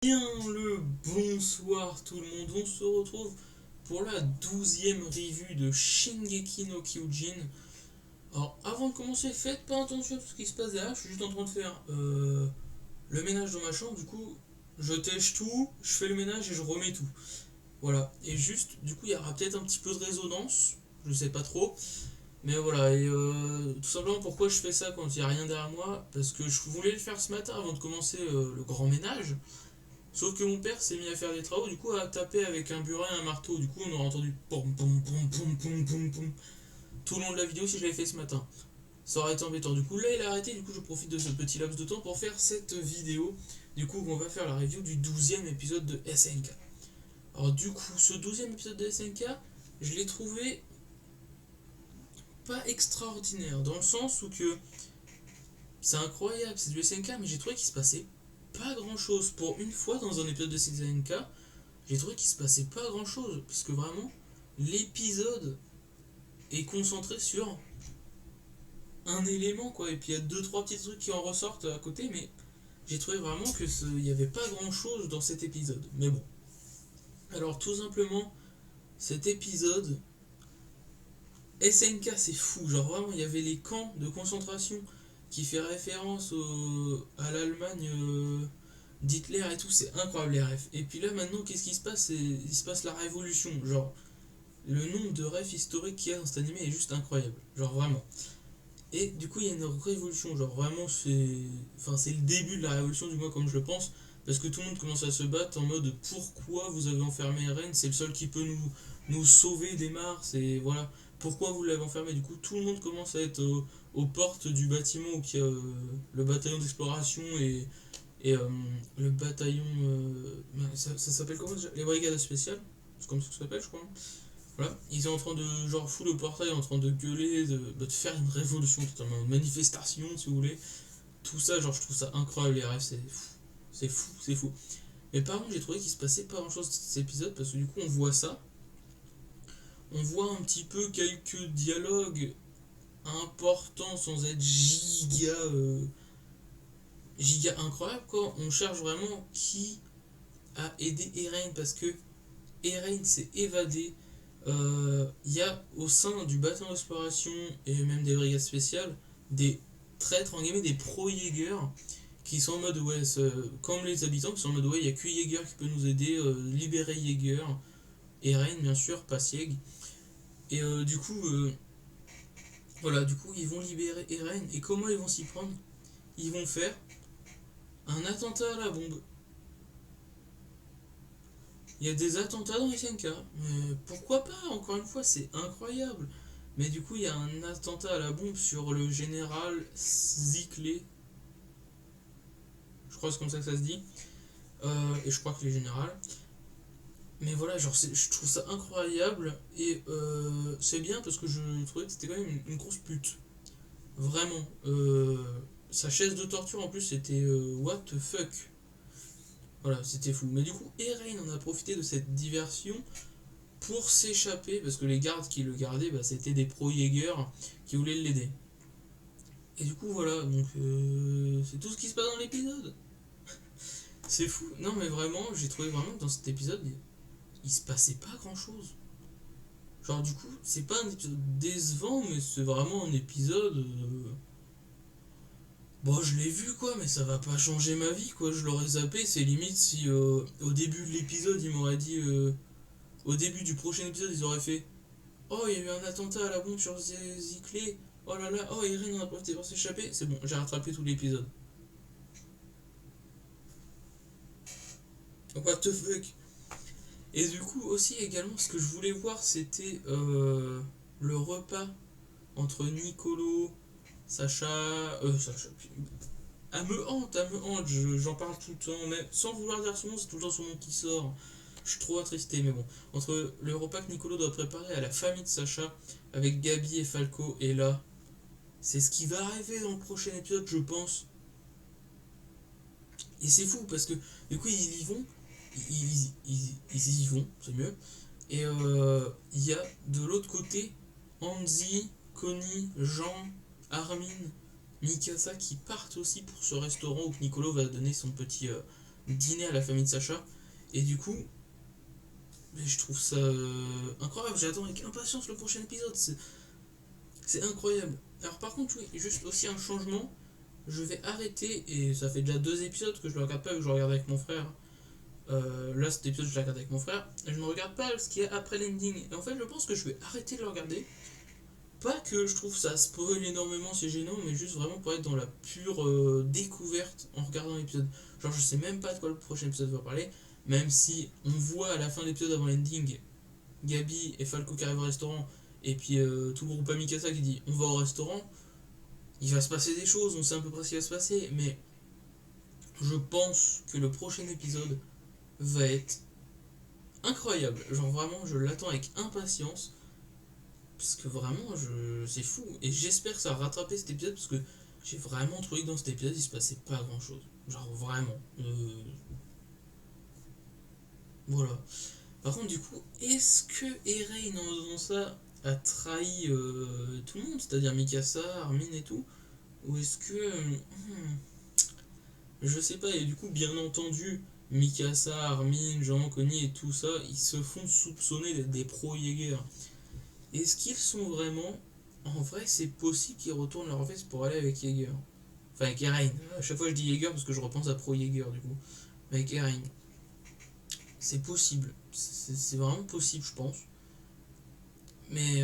Bien le bonsoir tout le monde, on se retrouve pour la 12e review de Shingeki no Kyojin. Alors avant de commencer, faites pas attention à tout ce qui se passe derrière, je suis juste en train de faire le ménage dans ma chambre, du coup je tèche tout, je fais le ménage et je remets tout. Voilà, et juste, du coup il y aura peut-être un petit peu de résonance, je sais pas trop, mais voilà, et tout simplement pourquoi je fais ça quand il n'y a rien derrière moi, parce que je voulais le faire ce matin avant de commencer le grand ménage. Sauf que mon père s'est mis à faire des travaux, du coup à taper avec un burin et un marteau. Du coup on aurait entendu pom pom pom pom pom pom pom tout le long de la vidéo si je l'avais fait ce matin. Ça aurait été embêtant. Du coup là il a arrêté, du coup je profite de ce petit laps de temps pour faire cette vidéo. Du coup on va faire la review du 12e épisode de SNK. Alors du coup ce 12e épisode de SNK, je l'ai trouvé pas extraordinaire. Dans le sens où que c'est incroyable, c'est du SNK, mais j'ai trouvé qu'il se passait pas grand chose. Pour une fois dans un épisode de SNK, j'ai trouvé qu'il se passait pas grand chose, parce que vraiment, l'épisode est concentré sur un élément, quoi, et puis il y a deux trois petits trucs qui en ressortent à côté, mais j'ai trouvé vraiment que il n'y avait pas grand chose dans cet épisode. Mais bon. Alors tout simplement, cet épisode, SNK c'est fou, genre vraiment il y avait les camps de concentration qui fait référence à l'Allemagne d'Hitler et tout, c'est incroyable les refs. Et puis là maintenant qu'est-ce qui se passe? Il se passe la révolution, genre le nombre de refs historiques qu'il y a dans cet animé est juste incroyable, genre vraiment. Et du coup, il y a une révolution, genre vraiment, c'est le début de la révolution, du moins comme je le pense, parce que tout le monde commence à se battre en mode pourquoi vous avez enfermé Eren, c'est le seul qui peut nous sauver des Mars, et voilà, pourquoi vous l'avez enfermé. Du coup, tout le monde commence à être aux portes du bâtiment où il y a le bataillon d'exploration et le bataillon. Ça s'appelle comment déjà? Les brigades spéciales, c'est comme ça que ça s'appelle, je crois. Voilà, ils sont en train de genre foutre le portail, en train de gueuler, de faire une révolution, totalement une manifestation si vous voulez. Tout ça, genre je trouve ça incroyable les rêves, c'est fou. C'est fou, c'est fou. Mais par contre j'ai trouvé qu'il se passait pas grand chose dans cet épisode parce que du coup on voit ça. On voit un petit peu quelques dialogues importants sans être giga incroyable quoi. On cherche vraiment qui a aidé Eren parce que Eren s'est évadé. Y a au sein du bâtiment d'exploration et même des brigades spéciales des traîtres, en guillemets, des pro-Jäger qui sont en mode ouais, comme les habitants qui sont en mode ouais, il n'y a que Jäger qui peut nous aider, libérer Jäger, et Reign bien sûr, pas Sieg. Et du coup, voilà, du coup ils vont libérer Eren et comment ils vont s'y prendre? Ils vont faire un attentat à la bombe. Il y a des attentats dans SNK, mais pourquoi pas? Encore une fois, c'est incroyable. Mais du coup, il y a un attentat à la bombe sur le général Ziclé. Je crois que c'est comme ça que ça se dit. Et je crois que c'est le général. Mais voilà, genre, je trouve ça incroyable. Et c'est bien parce que je trouvais que c'était quand même une grosse pute. Vraiment. Sa chaise de torture en plus, c'était what the fuck. Voilà, c'était fou. Mais du coup, Eren en a profité de cette diversion pour s'échapper, parce que les gardes qui le gardaient, bah, c'était des pro-Jäger qui voulaient l'aider. Et du coup, voilà, donc c'est tout ce qui se passe dans l'épisode. C'est fou. Non, mais vraiment, j'ai trouvé vraiment que dans cet épisode, il se passait pas grand chose. Genre, du coup, c'est pas un épisode décevant, mais c'est vraiment un épisode. Bon, je l'ai vu quoi, mais ça va pas changer ma vie quoi. Je l'aurais zappé, c'est limite si au début de l'épisode, ils m'auraient dit. Au début du prochain épisode, ils auraient fait oh, il y a eu un attentat à la bombe sur Ziclé. Oh là là, oh, Irene en a profité pour s'échapper. C'est bon, j'ai rattrapé tout l'épisode. What the fuck? Et du coup, aussi, également, ce que je voulais voir, c'était le repas entre Nicolo, Sacha. Sacha. Elle me hante, j'en parle tout le temps. Mais sans vouloir dire son nom, c'est tout le temps son nom qui sort. Je suis trop attristé, mais bon. Entre le repas que Nicolo doit préparer à la famille de Sacha, avec Gabi et Falco, et là, c'est ce qui va arriver dans le prochain épisode, je pense. Et c'est fou parce que du coup, ils y vont. Ils y vont, c'est mieux. Et il y a de l'autre côté Anzi, Connie, Jean, Armin, Mikasa qui partent aussi pour ce restaurant où Nicolo va donner dîner à la famille de Sacha. Et du coup, mais je trouve ça incroyable. J'attends avec impatience le prochain épisode. C'est incroyable. Alors par contre, oui, juste aussi un changement. Je vais arrêter, et ça fait déjà 2 épisodes que je le regarde pas, que je le regarde avec mon frère. Là, cet épisode, je le regarde avec mon frère. Et je ne regarde pas ce qu'il y a après l'ending. Et en fait, je pense que je vais arrêter de le regarder. Pas que je trouve ça spoil énormément, c'est gênant, mais juste vraiment pour être dans la pure découverte en regardant l'épisode. Genre, je sais même pas de quoi le prochain épisode va parler, même si on voit à la fin de l'épisode avant l'ending Gabi et Falco qui arrivent au restaurant, et puis tout le groupe Amikasa qui dit on va au restaurant, il va se passer des choses, on sait à peu près ce qui va se passer, mais je pense que le prochain épisode va être incroyable. Genre, vraiment, je l'attends avec impatience. Parce que vraiment, c'est fou. Et j'espère que ça va rattraper cet épisode parce que j'ai vraiment trouvé que dans cet épisode, il se passait pas grand chose. Genre vraiment. Voilà. Par contre, du coup, est-ce que Eren, en faisant ça, a trahi tout le monde, c'est-à-dire Mikasa, Armin et tout? Ou est-ce que. Je sais pas, et du coup, bien entendu, Mikasa, Armin, Jean, Connie et tout ça, ils se font soupçonner d'être des pro-Jäger. Est-ce qu'ils sont vraiment. En vrai, c'est possible qu'ils retournent leur veste pour aller avec Jäger. Enfin, avec Eren. À chaque fois, je dis Jäger parce que je repense à Pro Jäger, du coup. Avec Eren. C'est possible. C'est vraiment possible, je pense. Mais,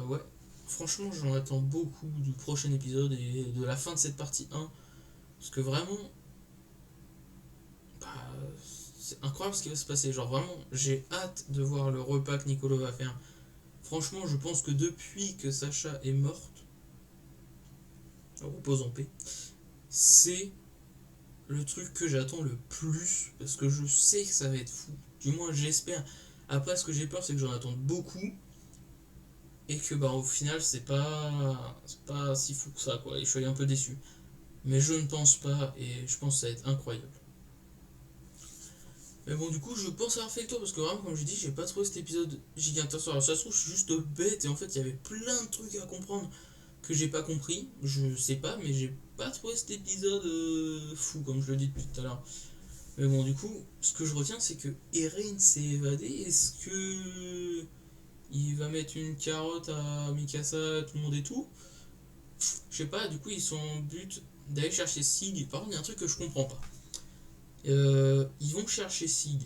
ouais. Franchement, j'en attends beaucoup du prochain épisode et de la fin de cette partie 1. Parce que vraiment. Bah, c'est incroyable ce qui va se passer. Genre, vraiment, j'ai hâte de voir le repas que Niccolo va faire. Franchement, je pense que depuis que Sacha est morte, repose en paix, c'est le truc que j'attends le plus parce que je sais que ça va être fou. Du moins, j'espère. Après, ce que j'ai peur, c'est que j'en attende beaucoup et que bah au final, c'est pas si fou que ça quoi. Et je suis un peu déçu. Mais je ne pense pas et je pense que ça va être incroyable. Mais bon, du coup, je pense avoir fait le tour parce que vraiment, comme je dis, j'ai pas trouvé cet épisode gigantesque. Alors, ça se trouve, je suis juste bête et en fait, il y avait plein de trucs à comprendre que j'ai pas compris. Je sais pas, mais j'ai pas trouvé cet épisode fou, comme je le dis depuis tout à l'heure. Mais bon, du coup, ce que je retiens, c'est que Eren s'est évadé. Est-ce que il va mettre une carotte à Mikasa, tout le monde et tout? Je sais pas, du coup, ils sont en but d'aller chercher Sig. Par contre, il y a un truc que je comprends pas. Ils vont chercher Sig.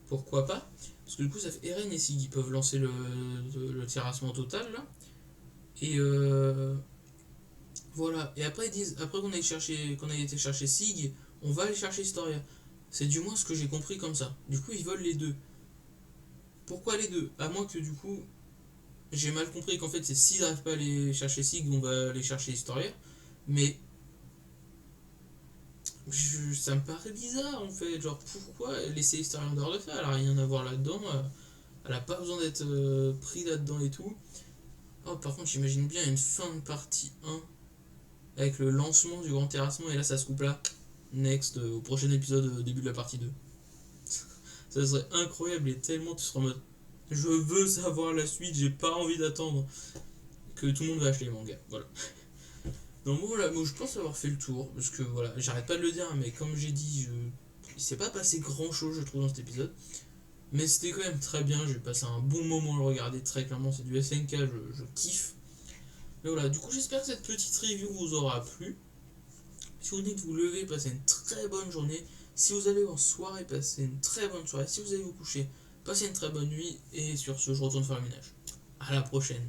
Pourquoi pas? Parce que du coup, ça fait Eren et Sig. Ils peuvent lancer le terrassement total, là. Et voilà. Et après, ils disent, après qu'on ait été chercher Sig, on va aller chercher Historia. C'est du moins ce que j'ai compris comme ça. Du coup, ils veulent les deux. Pourquoi les deux? À moins que du coup, j'ai mal compris qu'en fait, c'est s'ils n'arrivent pas à aller chercher Sig, on va aller chercher Historia. Mais ça me paraît bizarre en fait. Genre, pourquoi laisser Historia en dehors de ça? Elle a rien à voir là-dedans. Elle a pas besoin d'être pris là-dedans et tout. Oh, par contre, j'imagine bien une fin de partie 1 avec le lancement du grand terrassement et là, ça se coupe là. Next, au prochain épisode, début de la partie 2. Ça serait incroyable et tellement tu seras en mode je veux savoir la suite, j'ai pas envie d'attendre que tout le monde va acheter les mangas. Voilà. Donc bon, voilà, moi je pense avoir fait le tour parce que voilà, j'arrête pas de le dire, mais comme j'ai dit, il s'est pas passé grand chose, je trouve, dans cet épisode. Mais c'était quand même très bien, j'ai passé un bon moment à le regarder, très clairement, c'est du SNK, je kiffe. Mais voilà, du coup, j'espère que cette petite review vous aura plu. Si vous venez de vous lever, passez une très bonne journée. Si vous allez en soirée, passez une très bonne soirée. Si vous allez vous coucher, passez une très bonne nuit. Et sur ce, je retourne faire le ménage. À la prochaine.